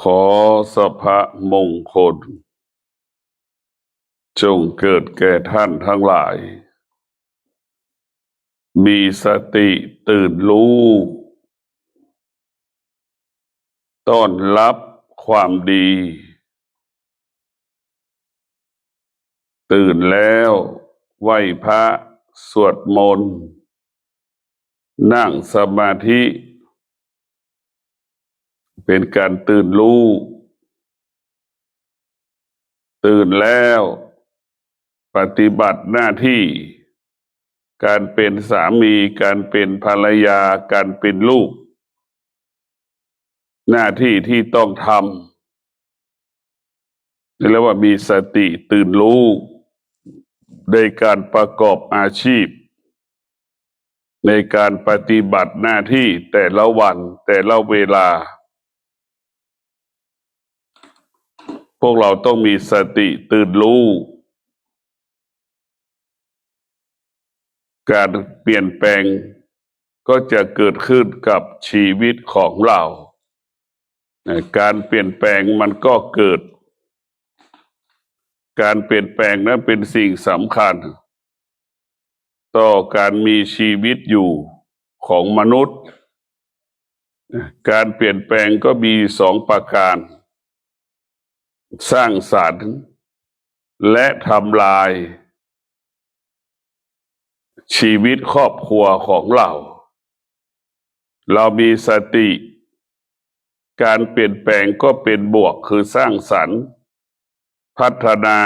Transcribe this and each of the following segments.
ขอสภะมงคลจงเกิดแก่ท่านทั้งหลาย มีสติตื่นรู้ต้อนรับความดี ตื่นแล้วไหว้พระสวดมนต์นั่งสมาธิเป็นการตื่นรู้ตื่นแล้วปฏิบัติหน้าที่การเป็นสามีการเป็นภรรยาการเป็นลูกหน้าที่ที่ต้องทำเรียกว่ามีสติตื่นรู้ในการประกอบอาชีพในการปฏิบัติหน้าที่แต่ละวันแต่ละเวลาพวกเราต้องมีสติตื่นรู้การเปลี่ยนแปลงก็จะเกิดขึ้นกับชีวิตของเราการเปลี่ยนแปลงมันก็เกิดการเปลี่ยนแปลงนั้นเป็นสิ่งสำคัญต่อการมีชีวิตอยู่ของมนุษย์การเปลี่ยนแปลงก็มีสองประการสร้างสรรค์และทำลายชีวิตครอบครัวของเรามีสติการเปลี่ยนแปลงก็เป็นบวกคือสร้างสรรค์พัฒนา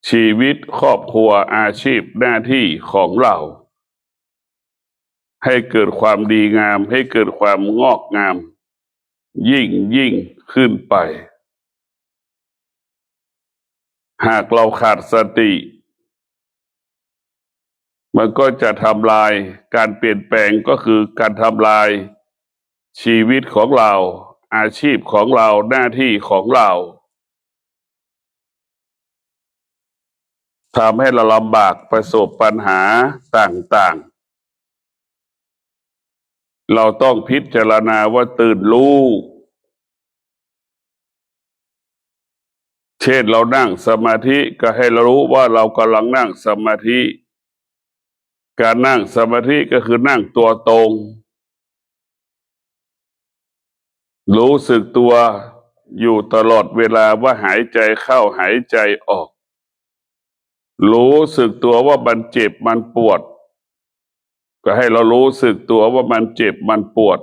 ชีวิตครอบครัวอาชีพหน้าที่ของเราให้เกิดความดีงามให้เกิดความงอกงามยิ่งขึ้นไปหากเราขาดสติมันก็จะทำลายการเปลี่ยนแปลงก็คือการทำลายชีวิตของเราอาชีพของเราหน้าที่ของเราทำให้เราลำบากประสบปัญหาต่างๆเราต้องพิจารณาว่าตื่นรู้เช่นเรานั่งสมาธิก็ให้เรารู้ว่าเรากำลังนั่งสมาธิการนั่งสมาธิก็คือนั่งตัวตรงรู้สึกตัวอยู่ตลอดเวลาว่าหายใจเข้าหายใจออกรู้สึกตัวว่ามันเจ็บมันปวดก็ให้เรารู้สึกตัวว่ามันเจ็บมันปวด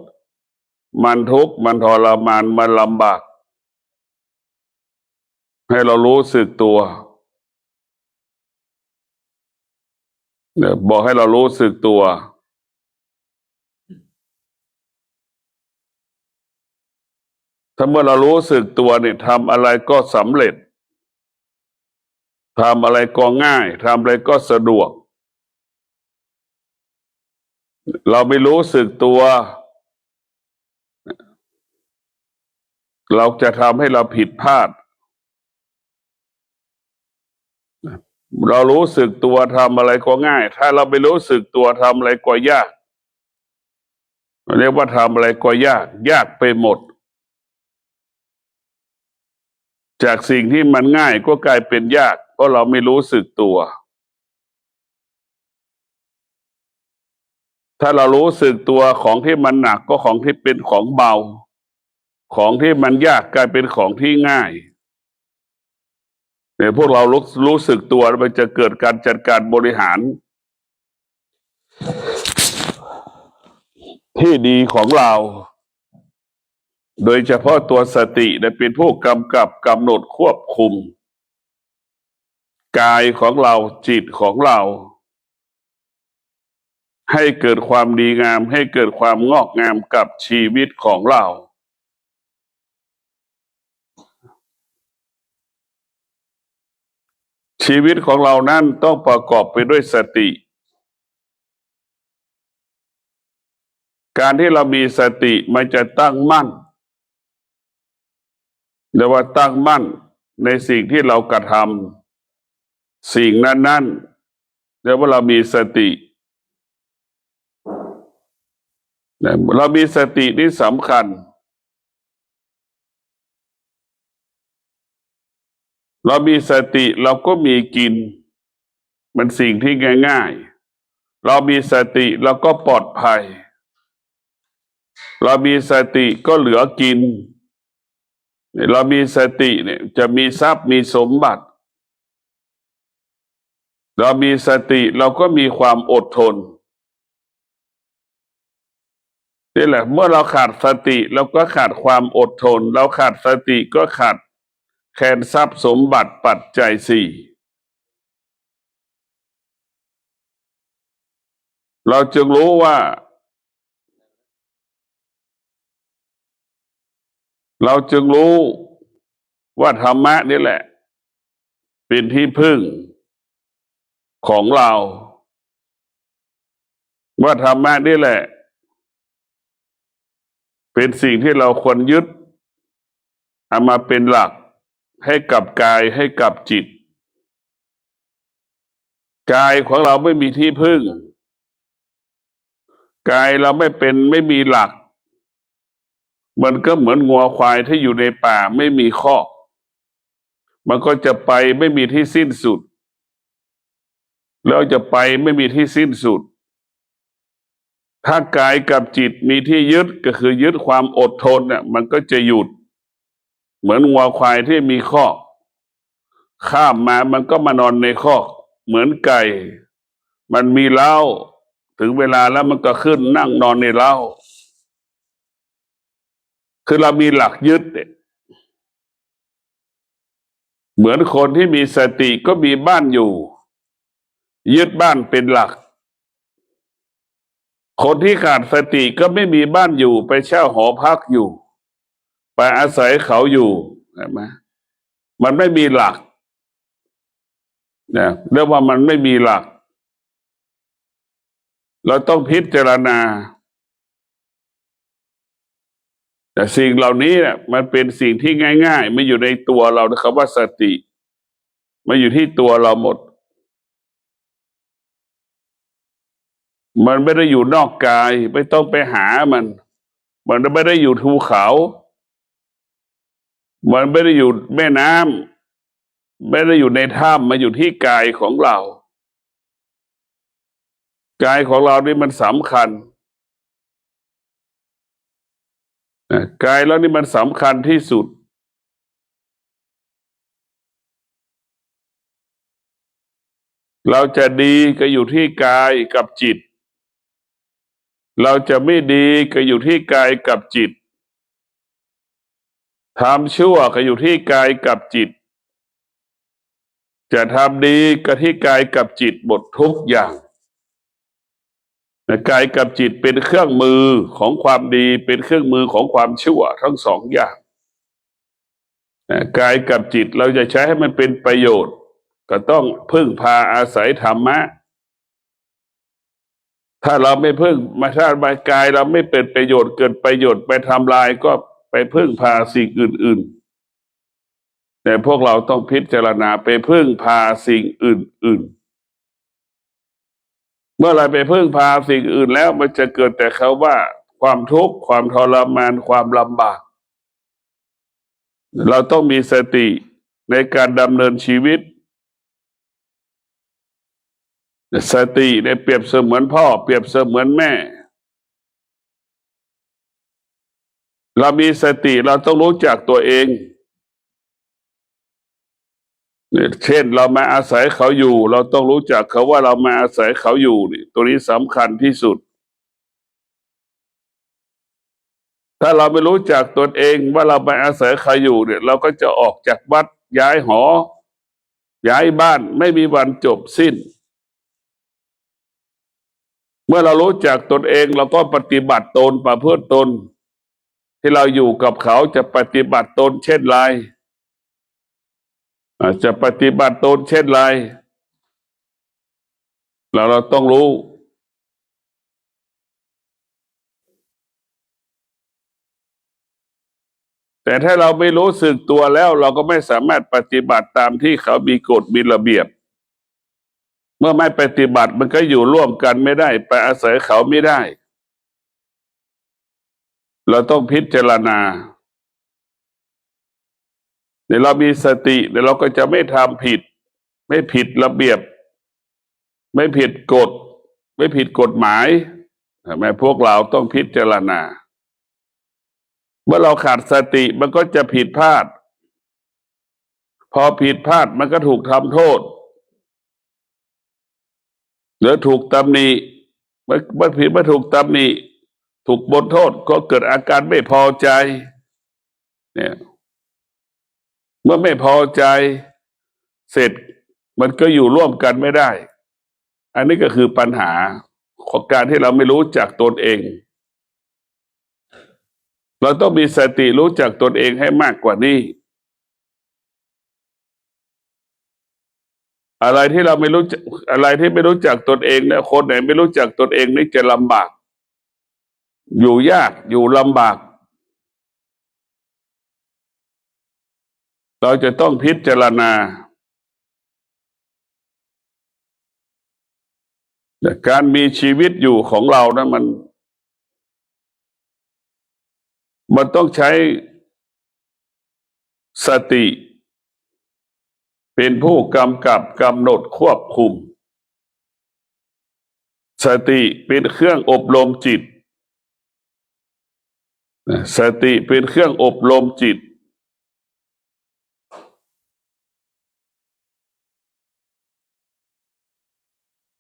มันทุกข์มันทรมานมันลำบากให้เรารู้สึกตัวบอกให้เรารู้สึกตัวถ้าเมื่อเรารู้สึกตัวเนี่ยทำอะไรก็สำเร็จทำอะไรก็ง่ายทำอะไรก็สะดวกเราไม่รู้สึกตัวเราจะทำให้เราผิดพลาดเรารู้สึกตัวทำอะไรก็ง่ายถ้าเราไม่รู้สึกตัวทำอะไรก็ยากเรียกว่าทำอะไรก็ยากไปหมดจากสิ่งที่มันง่ายก็กลายเป็นยากเพราะเราไม่รู้สึกตัวถ้าเรารู้สึกตัวของที่มันหนักก็ของที่เป็นของเบาของที่มันยากกลายเป็นของที่ง่ายเนี่ยพวกเรารู้สึกตัวมันจะเกิดการจัดการบริหารที่ดีของเราโดยเฉพาะตัวสติเป็นผู้กำกับกำหนดควบคุมกายของเราจิตของเราให้เกิดความดีงามให้เกิดความงอกงามกับชีวิตของเราชีวิตของเรานั้นต้องประกอบไปด้วยสติการที่เรามีสติมันจะตั้งมั่นเรียกว่าตั้งมั่นในสิ่งที่เรากระทำสิ่งนั้นเรียกว่าเรามีสติเรามีสติที่สำคัญ เรามีสติเราก็มีกินมันสิ่งที่ง่ายๆเรามีสติเราก็ปลอดภัยเรามีสติก็เหลือกินเรามีสติเนี่ยจะมีทรัพย์มีสมบัติเรามีสติเราก็มีความอดทนนี่แหละเมื่อเราขาดสติเราก็ขาดความอดทนเราขาดสติก็ขาดแคลนทรัพย์สมบัติปัจจัยสี่เราจึงรู้ว่าธรรมะนี่แหละเป็นที่พึ่งของเราว่าธรรมะนี่แหละเป็นสิ่งที่เราควรยึดเอามาเป็นหลักให้กับกายให้กับจิตกายของเราไม่มีที่พึ่งกายเราไม่มีหลักมันก็เหมือนงัวควายที่อยู่ในป่าไม่มีคอกมันก็จะไปไม่มีที่สิ้นสุดแล้วจะไปไม่มีที่สิ้นสุดถ้ากายกับจิตมีที่ยึดก็คือยึดความอดทนเนี่ยมันก็จะหยุดเหมือนงัวควายที่มีคอกข้ามมามันก็มานอนในคอกเหมือนไก่มันมีเล้าถึงเวลาแล้วมันก็ขึ้นนั่งนอนในเล้าคือเรามีหลักยึดเหมือนคนที่มีสติก็มีบ้านอยู่ยึดบ้านเป็นหลักคนที่ขาดสติก็ไม่มีบ้านอยู่ไปเช่าหอพักอยู่ไปอาศัยเขาอยู่ใช่ไหมมันไม่มีหลักเนี่ยเรียกว่ามันไม่มีหลักเราต้องพิจารณาแต่สิ่งเหล่านี้เนี่ยมันเป็นสิ่งที่ง่ายๆไม่อยู่ในตัวเราคำว่าสติมาอยู่ที่ตัวเราหมดมันไม่ได้อยู่นอกกายไม่ต้องไปหามันไม่ได้อยู่ภูเขามันไม่ได้อยู่แม่น้ำไม่ได้อยู่ในถ้ำมาอยู่ที่กายของเรากายของเรานี่มันสำคัญกายแล้วนี่มันสำคัญที่สุดเราจะดีก็อยู่ที่กายกับจิตเราจะไม่ดีก็อยู่ที่กายกับจิตทำชั่วก็อยู่ที่กายกับจิตจะทำดีก็ที่กายกับจิตหมดทุกอย่างกายกับจิตเป็นเครื่องมือของความดีเป็นเครื่องมือของความชั่วทั้งสองอย่างกายกับจิตเราจะใช้ให้มันเป็นประโยชน์ก็ต้องพึ่งพาอาศัยธรรมะถ้าเราไม่พึ่งมาถ้ากายเราไม่เป็นประโยชน์เกิดประโยชน์ไปทำลายก็ไปพึ่งพาสิ่งอื่นๆแต่พวกเราต้องพิจารณาไปพึ่งพาสิ่งอื่นๆเมื่อเราไปพึ่งพาสิ่งอื่นแล้วมันจะเกิดแต่เขาว่าความทุกข์ความทรมานความลำบากเราต้องมีสติในการดำเนินชีวิตสติได้เปรียบเสมือนพ่อเปรียบเสมือนแม่เรามีสติเราต้องรู้จักตัวเองเช่นเรามาอาศัยเขาอยู่เราต้องรู้จักเขาว่าเรามาอาศัยเขาอยู่นี่ตัวนี้สำคัญที่สุดถ้าเราไม่รู้จักตนเองว่าเรามาอาศัยใครอยู่เนี่ยเราก็จะออกจากวัดย้ายหอย้ายบ้านไม่มีวันจบสิ้นเมื่อเรารู้จักตนเองเราก็ปฏิบัติตนประพฤติตนที่เราอยู่กับเขาจะปฏิบัติตนเช่นไรจะปฏิบัติตนเช่นไรเราต้องรู้แต่ถ้าเราไม่รู้สึกตัวแล้วเราก็ไม่สามารถปฏิบัติตามที่เขามีกฎมีระเบียบเมื่อไม่ปฏิบัติมันก็อยู่ร่วมกันไม่ได้ไปอาศัยเขาไม่ได้เราต้องพิจารณา เนี่ยเรามีสติเดี๋ยวเราก็จะไม่ทำผิด ไม่ผิดระเบียบ ไม่ผิดกฎ ไม่ผิดกฎหมายแม้พวกเราต้องพิจารณาเมื่อเราขาดสติมันก็จะผิดพลาด พอผิดพลาดมันก็ถูกทำโทษหรือถูกตำหนิเมื่อผิดเมื่อถูกตำหนิถูกบนโทษก็เกิดอาการไม่พอใจเนี่ยเมื่อไม่พอใจเสร็จมันก็อยู่ร่วมกันไม่ได้อันนี้ก็คือปัญหาของการที่เราไม่รู้จักตนเองเราต้องมีสติรู้จักตนเองให้มากกว่านี้อะไรที่เราไม่รู้จักอะไรที่ไม่รู้จักตนเองเนี่ยคนไหนไม่รู้จักตนเองนี่จะลำบากอยู่ยากอยู่ลำบากเราจะต้องพิจารณาการมีชีวิตอยู่ของเรานะมันต้องใช้สติเป็นผู้กำกับกำหนดควบคุมสติเป็นเครื่องอบรมจิตสติเป็นเครื่องอบรมจิต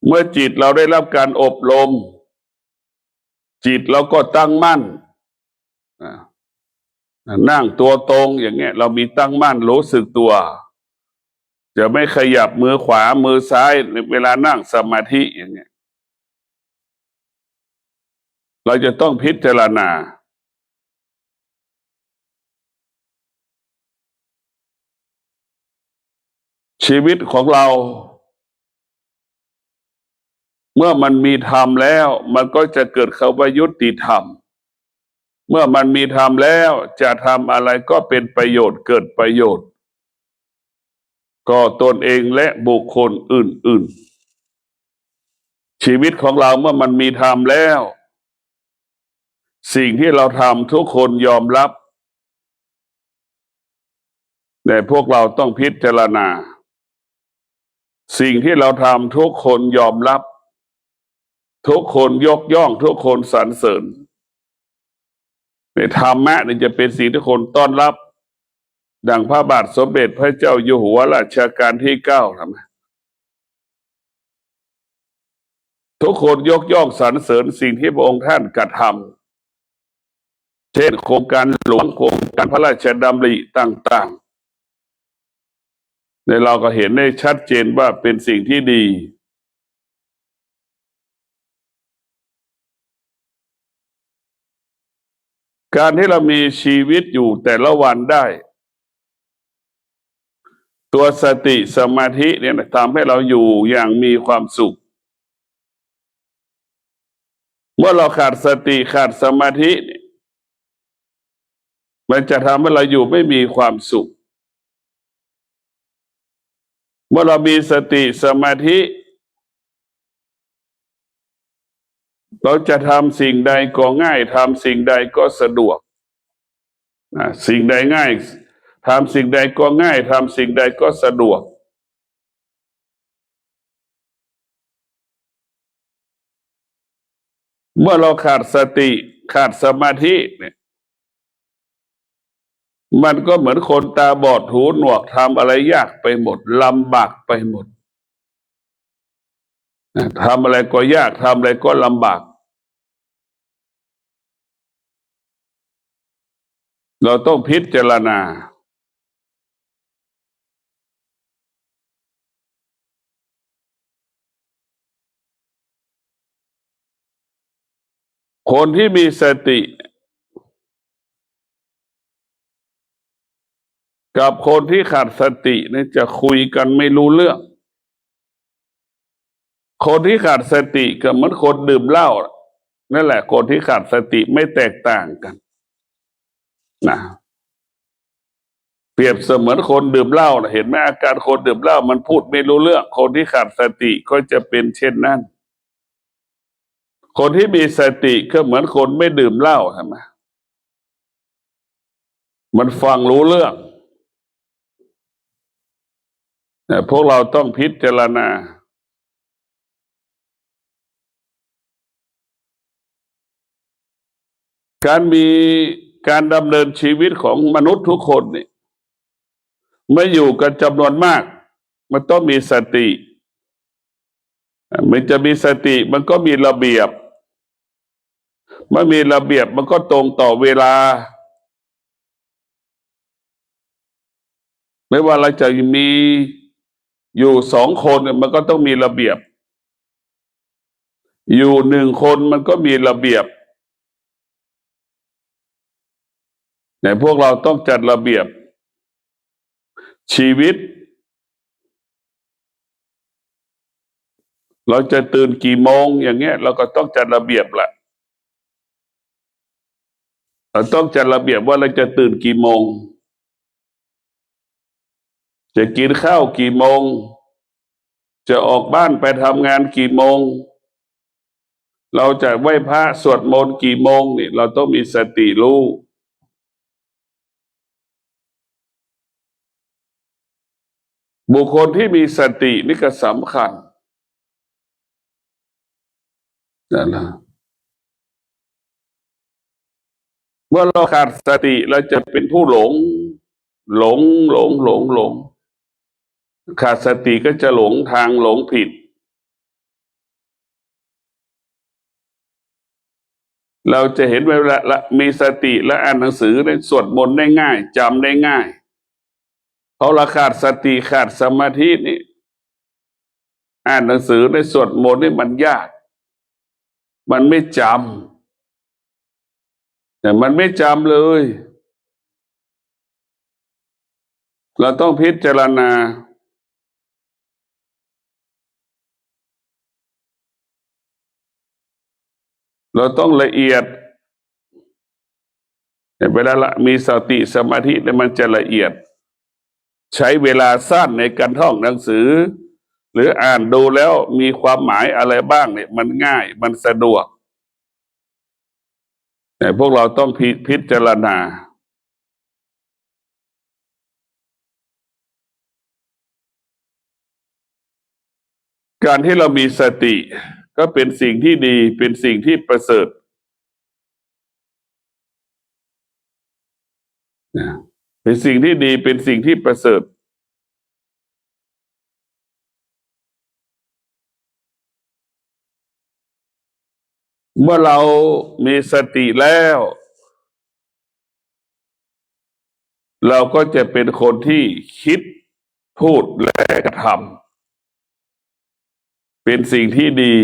เมื่อจิตเราได้รับการอบรมจิตเราก็ตั้งมั่นนั่งตัวตรงอย่างเงี้ยเรามีตั้งมั่นรู้สึกตัวจะไม่ขยับมือขวามือซ้ายเวลานั่งสมาธิอย่างเงี้ยเราจะต้องพิจารณาชีวิตของเราเมื่อมันมีธรรมแล้วมันก็จะเกิดคำว่ายุติธรรมเมื่อมันมีธรรมแล้วจะทำอะไรก็เป็นประโยชน์เกิดประโยชน์ก็ตนเองและบุคคลอื่นๆชีวิตของเราเมื่อมันมีธรรมแล้วสิ่งที่เราทำทุกคนยอมรับแต่พวกเราต้องพิจารณาสิ่งที่เราทำทุกคนยอมรับทุกคนยกย่องทุกคนสรรเสริญในธรรมะนี่จะเป็นสิ่งที่คนต้อนรับดังพระบาทสมเด็จพระเจ้าอยู่หัวรัชกาลที่9ทำไมทุกคนยกย่องสรรเสริญสิ่งที่พระองค์ท่านกระทำเช่นโครงการหลวงโครงการพระราชดำริต่างๆในเราก็เห็นได้ชัดเจนว่าเป็นสิ่งที่ดีการที่เรามีชีวิตอยู่แต่ละวันได้ตัวสติสมาธิเนี่ยทำให้เราอยู่อย่างมีความสุขเมื่อเราขาดสติขาดสมาธิมันจะทำให้เราอยู่ไม่มีความสุขเมื่อเรามีสติสมาธิเราจะทำสิ่งใดก็ง่ายทำสิ่งใดก็สะดวกสิ่งใดง่ายทำสิ่งใดก็ง่ายทำสิ่งใดก็สะดวกเมื่อเราขาดสติขาดสมาธิเนี่ยมันก็เหมือนคนตาบอดหูหนวกทำอะไรยากไปหมดลำบากไปหมดทำอะไรก็ยากทำอะไรก็ลำบากเราต้องพิจารณาคนที่มีสติกับคนที่ขาดสติเนี่ยจะคุยกันไม่รู้เรื่องคนที่ขาดสติก็เหมือนคนดื่มเหล้านั่นแหละคนที่ขาดสติไม่แตกต่างกันนะเปรียบเสมือนคนดื่มเหล้าเห็นไหมอาการคนดื่มเหล้ามันพูดไม่รู้เรื่องคนที่ขาดสติก็จะเป็นเช่นนั้นคนที่มีสติก็เหมือนคนไม่ดื่มเหล้าใช่ไหมมันฟังรู้เรื่อง พวกเราต้องพิจารณาการดำเนินชีวิตของมนุษย์ทุกคนเนี่ยเมื่ออยู่กันจำนวนมากมันต้องมีสติมันจะมีสติมันก็มีระเบียบเมื่อมีระเบียบมันก็ตรงต่อเวลาไม่ว่าเราจะมีอยู่2 คนมันก็ต้องมีระเบียบอยู่1 คนมันก็มีระเบียบเนี่ยพวกเราต้องจัดระเบียบชีวิตเราจะตื่นกี่โมงอย่างเงี้ยเราก็ต้องจัดระเบียบแหละเราต้องจัดระเบียบว่าเราจะตื่นกี่โมงจะกินข้าวกี่โมงจะออกบ้านไปทำงานกี่โมงเราจะไหว้พระสวดมนต์กี่โมงนี่เราต้องมีสติรู้บุคคลที่มีสตินี่ก็สำคัญนั่นแหละเมื่อเราขาดสติเราจะเป็นผู้หลงขาดสติก็จะหลงทางหลงผิดเราจะเห็นเวลามีสติและอ่านหนังสือได้สวดมนต์ได้ง่ายจำได้ง่ายเพราะเราขาดสติขาดสมาธินี่อ่านหนังสือได้สวดมนต์นี่มันยากมันไม่จำแต่มันไม่จำเลยเราต้องพิจารณาเราต้องละเอียดแต่เวลามีสติสมาธิเนี่ยมันจะละเอียดใช้เวลาสั้นในการท่องหนังสือหรืออ่านดูแล้วมีความหมายอะไรบ้างเนี่ยมันง่ายมันสะดวกแต่พวกเราต้องพิจารณาการที่เรามีสติก็เป็นสิ่งที่ดีเป็นสิ่งที่ประเสริฐเป็นสิ่งที่ดีเป็นสิ่งที่ประเสริฐเมื่อเรามีสติแล้วเราก็จะเป็นคนที่คิดพูดและกระทำเป็นสิ่งที่ดี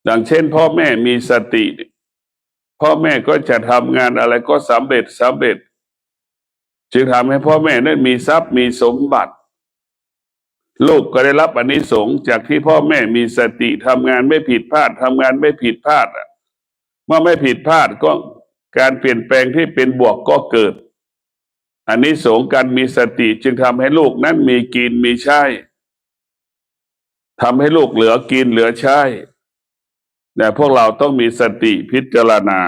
ดังเช่นพ่อแม่มีสติพ่อแม่ก็จะทำงานอะไรก็สำเร็จจึงทำให้พ่อแม่นั้นมีทรัพย์มีสมบัติลูกก็ได้รับอานิสงส์จากที่พ่อแม่มีสติทำงานไม่ผิดพลาดทำงานไม่ผิดพลาดเมื่อไม่ผิดพลาดก็การเปลี่ยนแปลงที่เป็นบวกก็เกิดอานิสงส์การมีสติจึงทำให้ลูกนั้นมีกินมีใช้ทำให้ลูกเหลือกินเหลือใช้แต่พวกเราต้องมีสติพิจารณา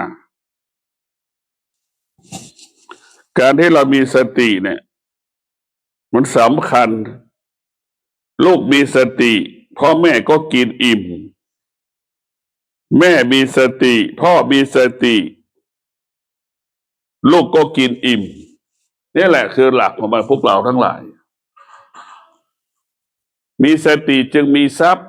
การที่เรามีสติเนี่ยมันสำคัญลูกมีสติพ่อแม่ก็กินอิ่มแม่มีสติพ่อมีสติลูกก็กินอิ่มนี่แหละคือหลักของมันพวกเราทั้งหลายมีสติจึงมีทรัพย์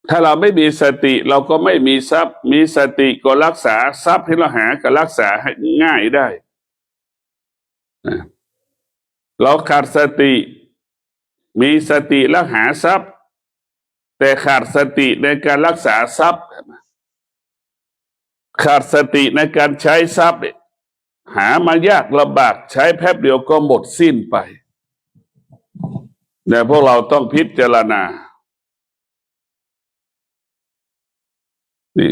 ถ้าเราไม่มีสติเราก็ไม่มีทรัพย์มีสติก็รักษาทรัพย์ที่เราหาก็รักษาให้ง่ายได้เราขาดสติมีสติแล้วหาทรัพย์แต่ขาดสติในการรักษาทรัพย์ขาดสติในการใช้ทรัพย์หามายากลำบากใช้แป๊บเดียวก็หมดสิ้นไปแต่พวกเราต้องพิจารณานี่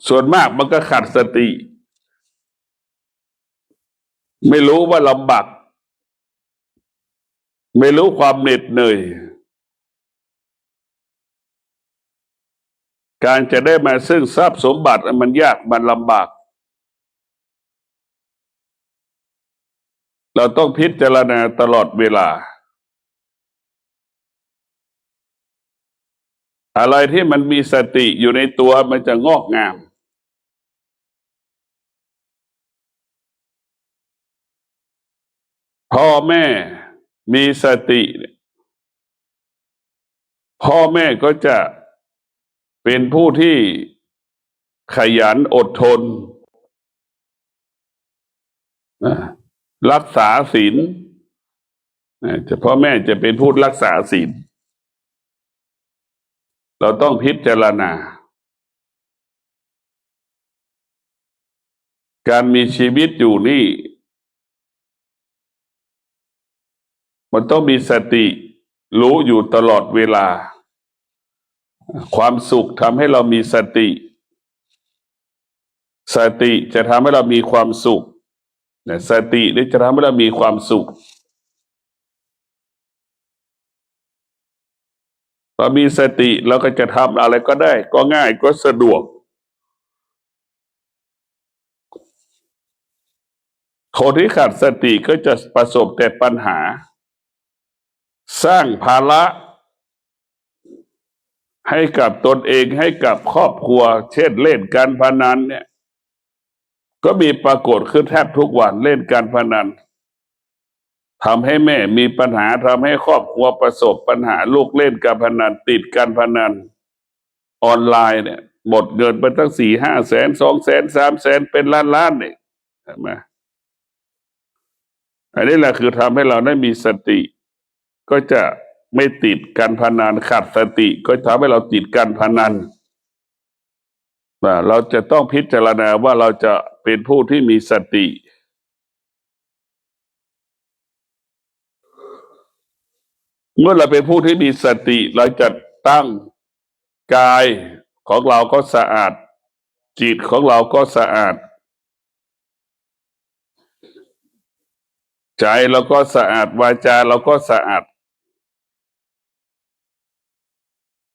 ส่วนมากมันก็ขาดสติไม่รู้ว่าลำบากไม่รู้ความเหน็ดเหนื่อยการจะได้มาซึ่งทรัพย์สมบัติมันยากมันลำบาก เราต้องพิจารณาตลอดเวลาอะไรที่มันมีสติอยู่ในตัวมันจะงอกงามพ่อแม่มีสติพ่อแม่ก็จะเป็นผู้ที่ขยันอดทนรักษาศีลพ่อแม่จะเป็นผู้รักษาศีลเราต้องพิจารณาการมีชีวิตอยู่นี่มันต้องมีสติรู้อยู่ตลอดเวลาความสุขทำให้เรามีสติสติจะทำให้เรามีความสุขสตินี่จะทำให้เรามีความสุขพอมีสติเราก็จะทำอะไรก็ได้ก็ง่ายก็สะดวกคนที่ขาดสติก็จะประสบแต่ปัญหาสร้างภาระให้กับตนเองให้กับครอบครัวเช่นเล่นการพนันเนี่ยก็มีปรากฏขึ้นแทบทุกวันเล่นการพนันทำให้แม่มีปัญหาทำให้ครอบครัวประสบปัญหาลูกเล่นการพนันติดการพนันออนไลน์เนี่ยหมดเงินไปตั้ง4-5 แสน2 แสน 3 แสนเป็นล้านเนี่ยใช่ไหมอันนี้แหละคือทำให้เราได้มีสติก็จะไม่ติดการพนันขาดสติก็ทำให้เราติดการพนันเราจะต้องพิจารณาว่าเราจะเป็นผู้ที่มีสติเมื่อเราเป็นผู้ที่มีสติเราจะตั้งกายของเราก็สะอาดจิตของเราก็สะอาดใจเราก็สะอาดวาจาเราก็สะอาด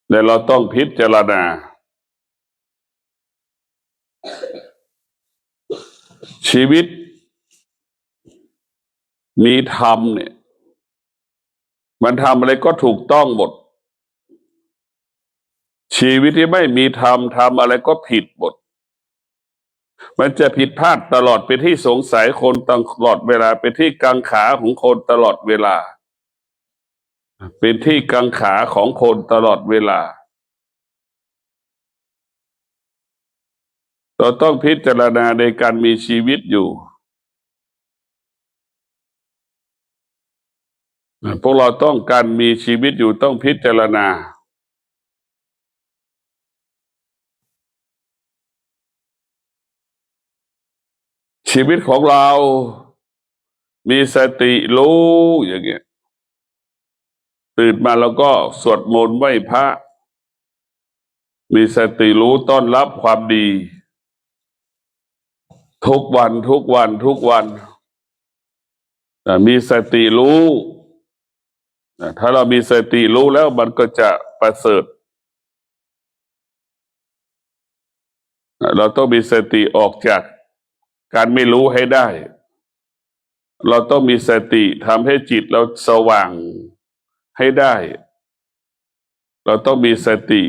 แต่เราต้องพิจารณาชีวิตมีธรรมเนี่ยมันทำอะไรก็ถูกต้องหมดชีวิตที่ไม่มีธรรมทำอะไรก็ผิดหมดมันจะผิดพลาดตลอดเป็นที่สงสัยคนตลอดเวลาเป็นที่กังขาของคนตลอดเวลาเป็นที่กังขาของคนตลอดเวลาเราต้องพิจารณาในการมีชีวิตอยู่พวกเราต้องการมีชีวิตอยู่ต้องพิจารณาชีวิตของเรามีสติรู้อย่างเงี้ยตื่นมาแล้วก็สวดมนต์ไหว้พระมีสติรู้ต้อนรับความดีทุกวันทุกวันทุกวันมีสติรู้ถ้าเรามีสติรู้แล้วมันก็จะประเสริฐเราต้องมีสติออกจากการไม่รู้ให้ได้เราต้องมีสติทำให้จิตเราสว่างให้ได้เราต้องมีสติ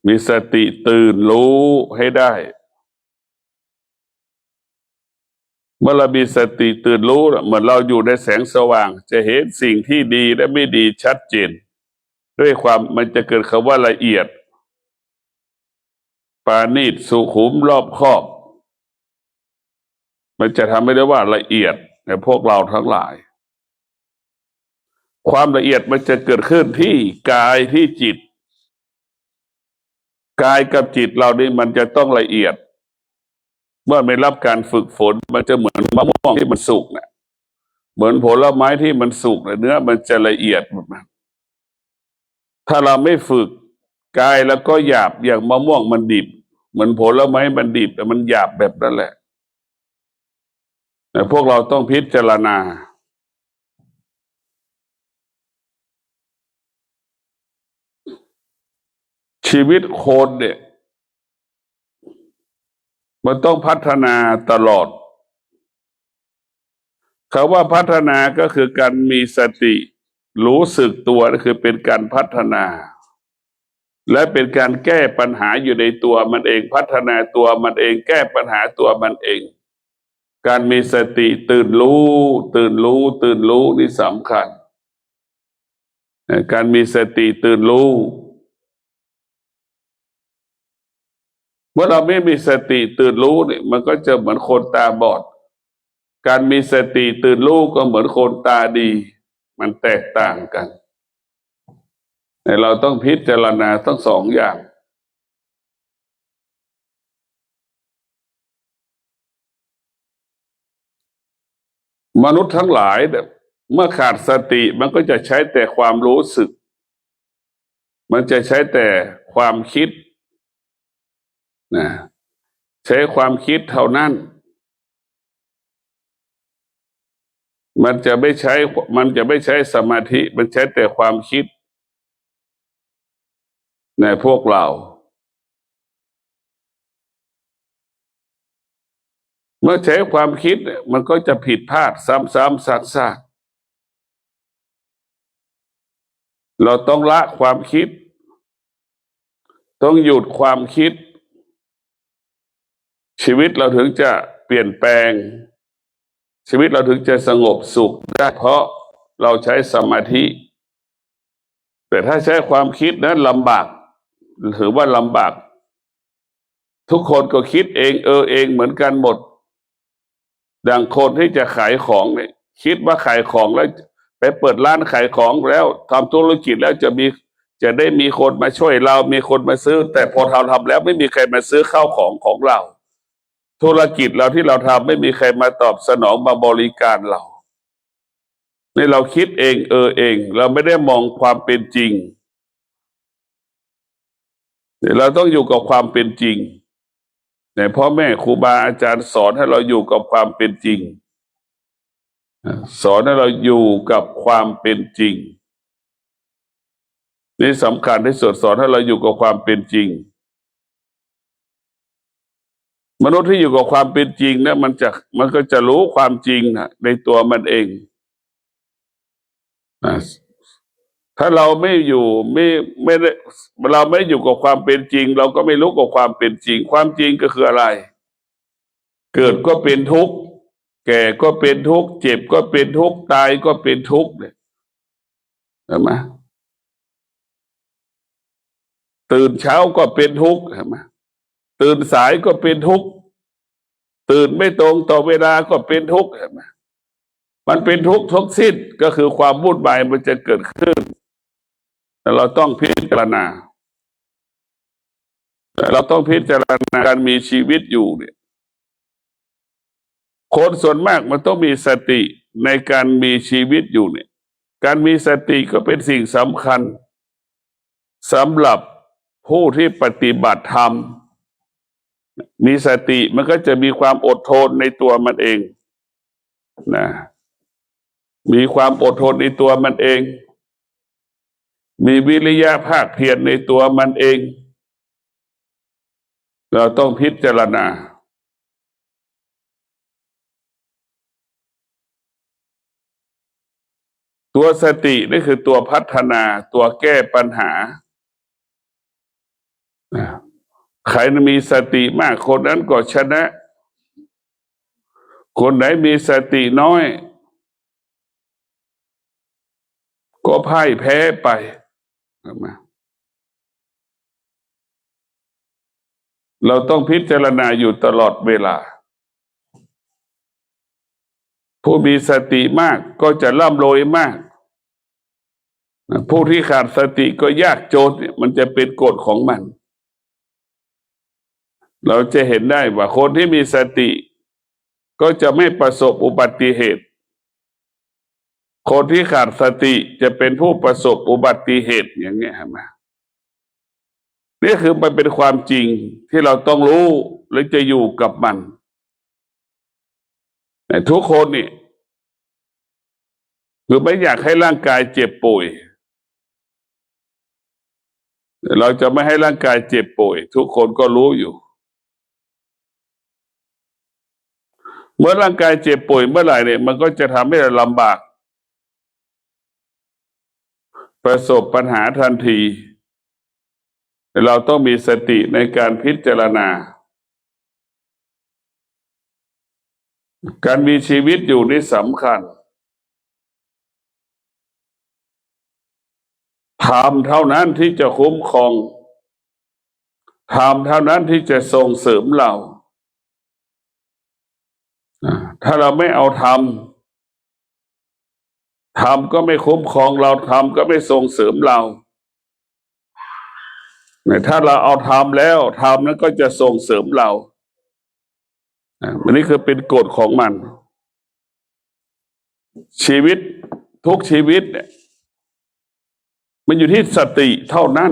มีสติตื่นรู้ให้ได้เมื่อเรามีสติตื่นรู้เหมือนเราอยู่ในแสงสว่างจะเห็นสิ่งที่ดีและไม่ดีชัดเจนด้วยความมันจะเกิดคำว่าละเอียดปราณีตสุขุมรอบคอบมันจะทำให้ได้ว่าละเอียดในพวกเราทั้งหลายความละเอียดมันจะเกิดขึ้นที่กายที่จิตกายกับจิตเรานี่มันจะต้องละเอียดเมื่อไม่รับการฝึกฝนมันจะเหมือนมะม่วงที่มันสุกเนี่ยเหมือนผลไม้ที่มันสุกเนื้อมันจะละเอียดหมดนะถ้าเราไม่ฝึกกายแล้วก็หยาบอย่างมะม่วงมันดิบเหมือนผลไม้มันดิบแต่มันหยาบแบบนั้นแหละแต่พวกเราต้องพิจารณาชีวิตคนเนี่ย มันต้องพัฒนาตลอดคำว่าพัฒนาก็คือการมีสติรู้สึกตัวนั่นคือเป็นการพัฒนาและเป็นการแก้ปัญหาอยู่ในตัวมันเองพัฒนาตัวมันเองแก้ปัญหาตัวมันเองการมีสติตื่นรู้ตื่นรู้ตื่นรู้นี่สำคัญการมีสติตื่นรู้เมื่อเราไม่มีสติตื่นรู้เนี่ยมันก็จะเหมือนคนตาบอดการมีสติตื่นรู้ก็เหมือนคนตาดีมันแตกต่างกันแต่เราต้องพิจารณาทั้งสองอย่างมนุษย์ทั้งหลายเนี่ยเมื่อขาดสติมันก็จะใช้แต่ความรู้สึกมันจะใช้แต่ความคิดนะใช้ความคิดเท่านั้นมันจะไม่ใช้สมาธิมันใช้แต่ความคิดในพวกเราเมื่อใช้ความคิดมันก็จะผิดพลาดซ้ำๆซากๆเราต้องละความคิดต้องหยุดความคิดชีวิตเราถึงจะเปลี่ยนแปลงชีวิตเราถึงจะสงบสุขได้เพราะเราใช้สมาธิแต่ถ้าใช้ความคิดนั้นลำบากถือว่าลำบากทุกคนก็คิดเองเองเหมือนกันหมดดังคนที่จะขายของเนี่ยคิดว่าขายของแล้วไปเปิดร้านขายของแล้วทำธุรกิจแล้วจะได้มีคนมาช่วยเรามีคนมาซื้อแต่พอเราทำแล้วไม่มีใครมาซื้อข้าวของเราธุรกิจเราที่เราทำไม่มีใครมาตอบสนองมาบริการเราในเราคิดเองเองเราไม่ได้มองความเป็นจริงเราต้องอยู่กับความเป็นจริงแต่พ่อแม่ครูบาอาจารย์สอนให้เราอยู่กับความเป็นจริงสอนให้เราอยู่กับความเป็นจริงนี่สำคัญที่สุดสอนให้เราอยู่กับความเป็นจริงมนุษย์ที่อยู่กับความเป็นจริงนะมันก็จะรู้ความจริงนะในตัวมันเองนะถ้าเราไม่อยู่ไม่ได้เราไม่อยู่กับความเป็นจริงเราก็ไม่รู้กับความเป็นจริงความจริงก็คืออะไรเกิดก็เป็นทุกข์แก่ก็เป็นทุกข์เจ็บก็เป็นทุกข์ตายก็เป็นทุกข์เนี่ยเห็นไหมตื่นเช้าก็เป็นทุกข์เห็นไหมตื่นสายก็เป็นทุกข์ตื่นไม่ตรงต่อเวลาก็เป็นทุกข์เห็นไหมมันเป็นทุกข์ทุกสิ้นก็คือความวุ่นวายมันจะเกิดขึ้นแต่เราต้องพิจารณาเราต้องพิจารณาการมีชีวิตอยู่เนี่ยคนส่วนมากมันต้องมีสติในการมีชีวิตอยู่เนี่ยการมีสติก็เป็นสิ่งสำคัญสำหรับผู้ที่ปฏิบัติธรรมมีสติมันก็จะมีความอดทนในตัวมันเองนะมีความอดทนในตัวมันเองมีวิริยะภาคเพียรในตัวมันเองเราต้องพิจารณาตัวสตินี่คือตัวพัฒนาตัวแก้ปัญหาใครมีสติมากคนนั้นก็ชนะคนไหนมีสติน้อยก็พ่ายแพ้ไปเราต้องพิจารณาอยู่ตลอดเวลาผู้มีสติมากก็จะร่ำรวยมากผู้ที่ขาดสติก็ยากจนมันจะเป็นกฎของมันเราจะเห็นได้ว่าคนที่มีสติก็จะไม่ประสบอุบัติเหตุคนที่ขาดสติจะเป็นผู้ประสบอุบัติเหตุอย่างเงี้ยครับนี่คือมันเป็นความจริงที่เราต้องรู้และจะอยู่กับมันแต่ทุกคนนี่คือไม่อยากให้ร่างกายเจ็บป่วยเราจะไม่ให้ร่างกายเจ็บป่วยทุกคนก็รู้อยู่ เมื่อร่างกายเจ็บป่วยเมื่อไหร่เนี่ยมันก็จะทำให้เราลำบากประสบปัญหาทันทีแต่เราต้องมีสติในการพิจารณาการมีชีวิตอยู่นี่สำคัญธรรมเท่านั้นที่จะคุ้มครองธรรมเท่านั้นที่จะส่งเสริมเราถ้าเราไม่เอาธรรมก็ไม่คุ้มครองเราธรรมก็ไม่ส่งเสริมเราถ้าเราเอาธรรมแล้วธรรมนั้นก็จะส่งเสริมเราอันนี้คือเป็นกฎของมันชีวิตทุกชีวิตเนี่ยมันอยู่ที่สติเท่านั้น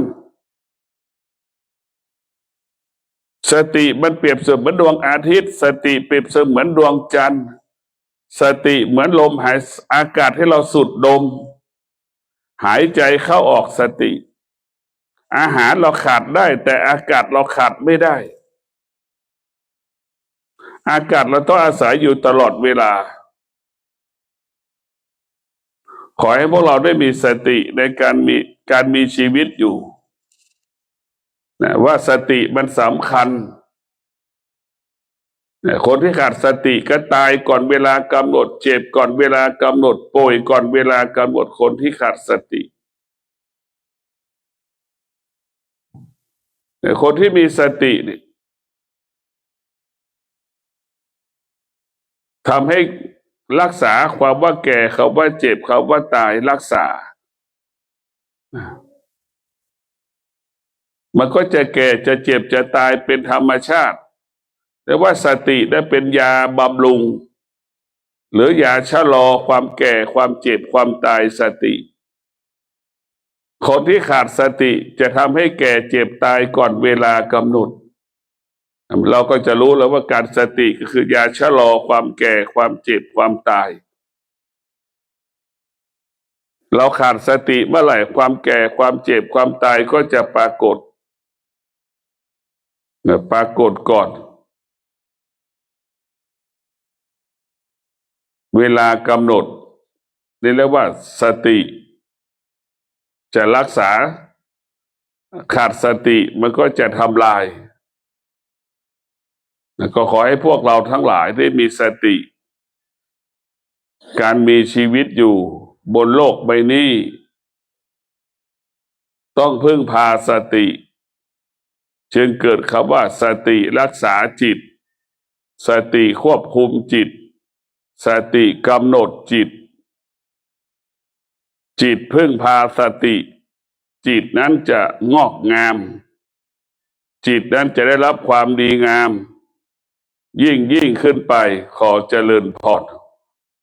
สติมันเปรียบเสมือนดวงอาทิตย์สติเปรียบเสมือนดวงจันทร์สติเหมือนลมหายอากาศให้เราสูดดมหายใจเข้าออกสติอาหารเราขาดได้แต่อากาศเราขาดไม่ได้อากาศเราต้องอาศัยอยู่ตลอดเวลาขอให้พวกเราได้มีสติในการมีชีวิตอยู่นะว่าสติมันสำคัญคนที่ขาดสติก็ตายก่อนเวลากำหนดเจ็บก่อนเวลากำหนดป่วยก่อนเวลากำหนดคนที่ขาดสติคนที่มีสตินี่ทำให้รักษาความว่าแก่เขาว่าเจ็บเขาว่าตายรักษามันก็จะแก่จะเจ็บจะตายเป็นธรรมชาติแต่ว่าสติได้เป็นยาบำรุงหรือยาชะลอความแก่ความเจ็บความตายสติคนที่ขาดสติจะทำให้แก่เจ็บตายก่อนเวลากำหนดเราก็จะรู้แล้วว่าการสติก็คือยาชะลอความแก่ความเจ็บความตายเราขาดสติเมื่อไหร่ความแก่ความเจ็บความตายก็จะปรากฏก่อนเวลากำหนดนี่เรียกว่าสติจะรักษาขาดสติมันก็จะทำลายก็ขอให้พวกเราทั้งหลายได้มีสติการมีชีวิตอยู่บนโลกใบนี้ต้องพึ่งพาสติจึงเกิดคำว่าสติรักษาจิตสติควบคุมจิตสติกำหนดจิตพึ่งพาสติจิตนั้นจะงอกงามจิตนั้นจะได้รับความดีงามยิ่งขึ้นไปขอเจริญพร